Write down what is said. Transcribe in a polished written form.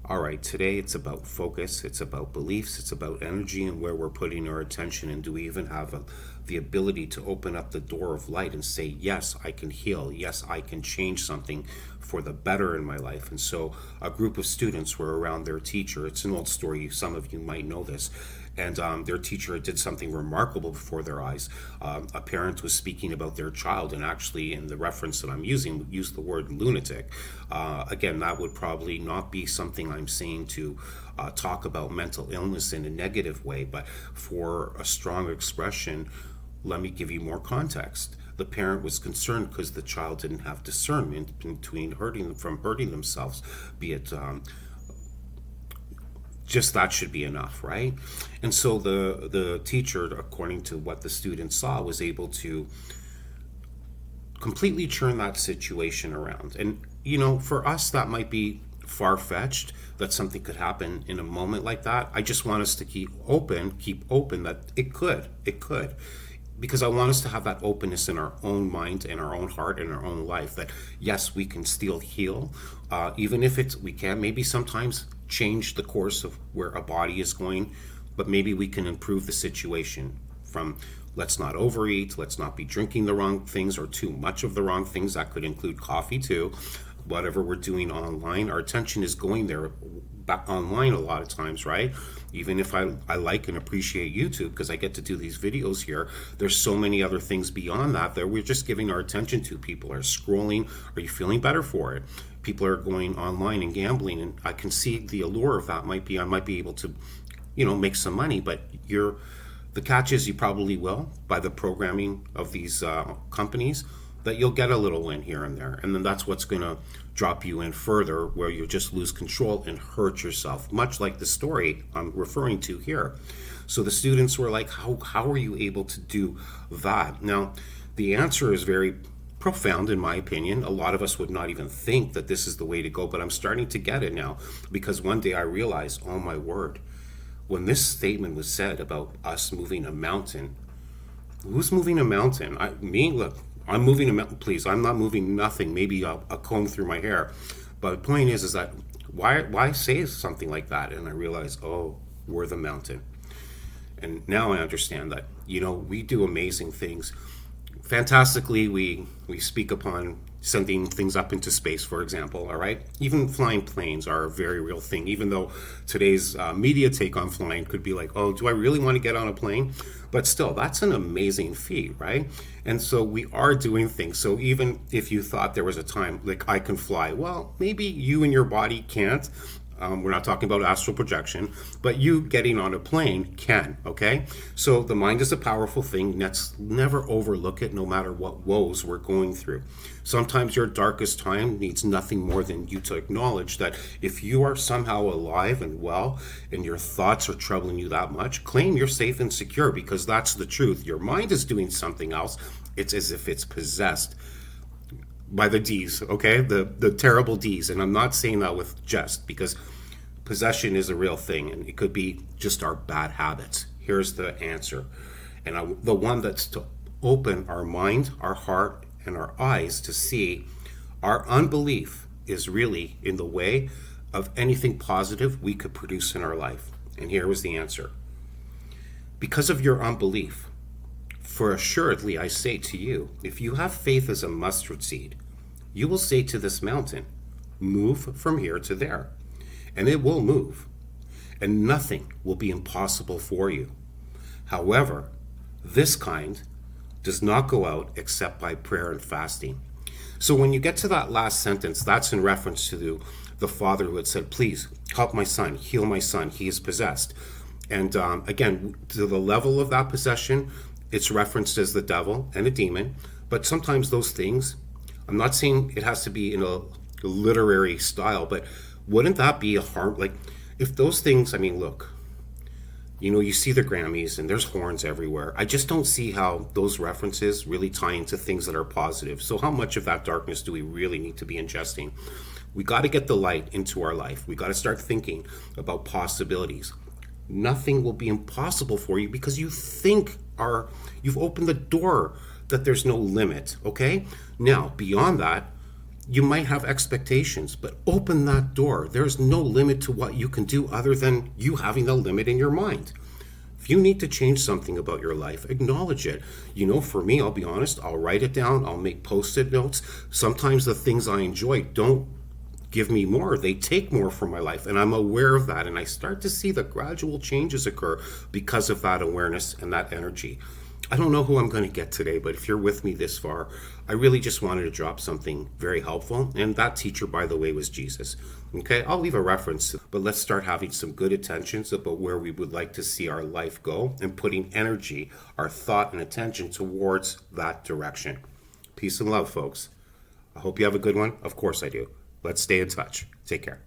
All right, today it's about focus, it's about beliefs, it's about energy and where we're putting our attention. And do we even have the ability to open up the door of light and say, yes, I can heal. Yes, I can change something for the better in my life. And so a group of students were around their teacher. It's an old story. Some of you might know this. And their teacher did something remarkable before their eyes. A parent was speaking about their child, and actually, in the reference that I'm using, used the word lunatic. Again, that would probably not be something I'm saying to talk about mental illness in a negative way, but for a strong expression, let me give you more context. The parent was concerned because the child didn't have discernment between hurting themselves, be it just that should be enough, right? And so the teacher, according to what the student saw, was able to completely turn that situation around. And for us, that might be far-fetched that something could happen in a moment like that. I just want us to keep open that it could, because I want us to have that openness in our own mind, in our own heart, in our own life, that yes, we can still heal, even if we can maybe sometimes change the course of where a body is going, but maybe we can improve the situation from let's not overeat, let's not be drinking the wrong things or too much of the wrong things. That could include coffee too. Whatever we're doing online, our attention is going there back online a lot of times, right? Even if I like and appreciate YouTube because I get to do these videos here, there's so many other things beyond that we're just giving our attention to. People are scrolling. Are you feeling better for it? People are going online and gambling, and I can see the allure of that. I might be able to, make some money, but the catch is you probably will, by the programming of these companies, that you'll get a little win here and there. And then that's what's going to drop you in further, where you'll just lose control and hurt yourself, much like the story I'm referring to here. So the students were like, how are you able to do that? Now, the answer is very profound, in my opinion. A lot of us would not even think that this is the way to go, but I'm starting to get it now, because one day I realized, oh my word, when this statement was said about us moving a mountain, who's moving a mountain? Me? Look, I'm moving a mountain. Please, I'm not moving nothing. Maybe a comb through my hair. But the point is that why say something like that? And I realized, oh, we're the mountain. And now I understand that, we do amazing things. Fantastically, we speak upon sending things up into space, for example, all right? Even flying planes are a very real thing, even though today's media take on flying could be like, oh, do I really want to get on a plane? But still, that's an amazing feat, right? And so we are doing things. So even if you thought there was a time like I can fly, well, maybe you and your body can't. We're not talking about astral projection, but you getting on a plane can, okay? So the mind is a powerful thing. Let's never overlook it, no matter what woes we're going through. Sometimes your darkest time needs nothing more than you to acknowledge that if you are somehow alive and well, and your thoughts are troubling you that much, claim you're safe and secure, because that's the truth. Your mind is doing something else. It's as if it's possessed by the D's, okay? The terrible D's. And I'm not saying that with jest, because possession is a real thing, and it could be just our bad habits. Here's the answer. And the one that's to open our mind, our heart, and our eyes to see our unbelief is really in the way of anything positive we could produce in our life. And here was the answer. Because of your unbelief, for assuredly I say to you, if you have faith as a mustard seed, you will say to this mountain, move from here to there, and it will move, and nothing will be impossible for you. However, this kind does not go out except by prayer and fasting. So when you get to that last sentence, that's in reference to the father who had said, please help my son, heal my son, he is possessed. And again, to the level of that possession, it's referenced as the devil and a demon. But sometimes those things, I'm not saying it has to be in a literary style, but wouldn't that be a harm? Like, if those things, look, you see the Grammys and there's horns everywhere. I just don't see how those references really tie into things that are positive. So how much of that darkness do we really need to be ingesting? We got to get the light into our life. We got to start thinking about possibilities. Nothing will be impossible for you because you've opened the door that there's no limit, okay? Now, beyond that, You might have expectations, but open that door. There's no limit to what you can do other than you having a limit in your mind. If you need to change something about your life, acknowledge it. For me, I'll be honest, I'll write it down, I'll make post-it notes. Sometimes the things I enjoy don't give me more, they take more from my life, and I'm aware of that, and I start to see the gradual changes occur because of that awareness and that energy. I don't know who I'm going to get today, but if you're with me this far, I really just wanted to drop something very helpful. And that teacher, by the way, was Jesus. Okay, I'll leave a reference, but let's start having some good intentions about where we would like to see our life go and putting energy, our thought and attention towards that direction. Peace and love, folks. I hope you have a good one. Of course I do. Let's stay in touch. Take care.